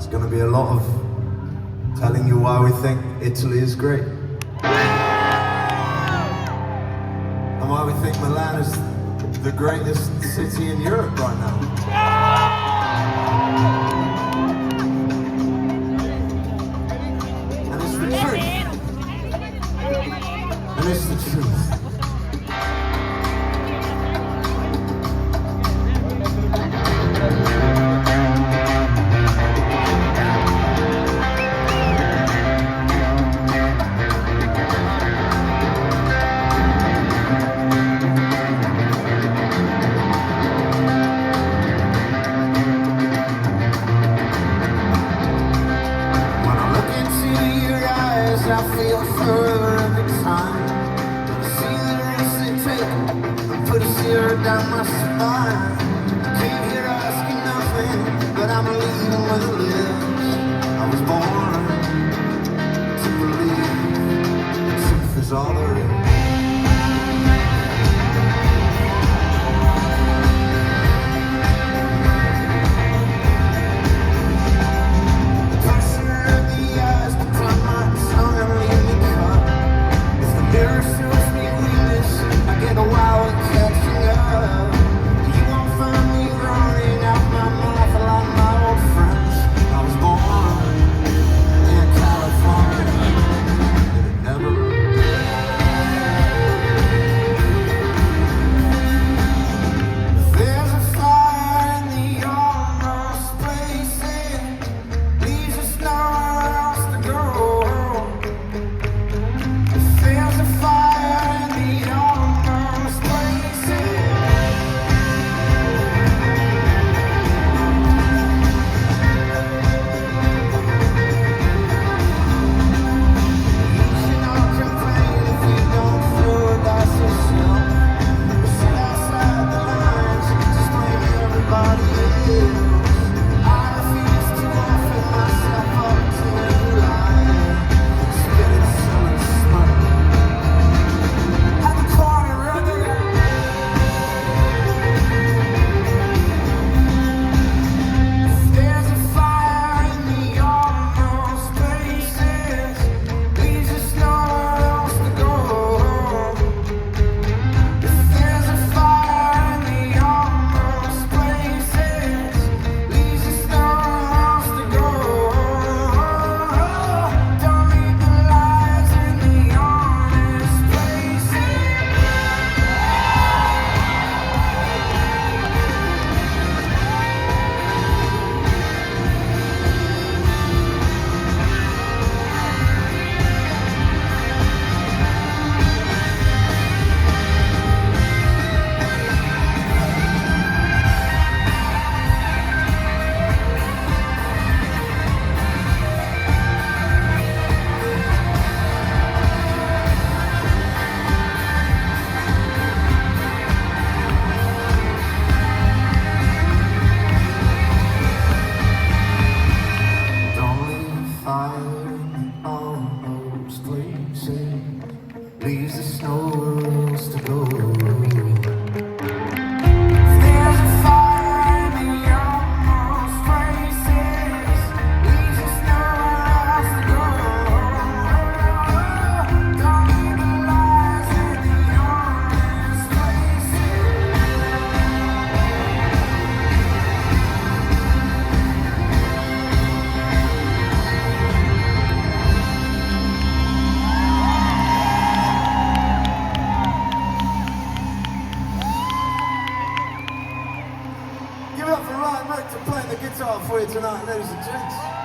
It's gonna be a lot of telling you why we think Italy is great. And why we think Milan is the greatest city in Europe right now. And it's the truth. And it's the truth. I feel further every time. See the risks they take and put a zero down my spine. Came here asking nothing, but I'm leaving with a lift. I was born to believe the truth is all there is. Leaves the snow rolls to go. There's a fire in the almost places. Leaves the snow rolls to go. Don't need the lies in the honest Give it up for Ryan Merck to play the guitar for you tonight, ladies and gents.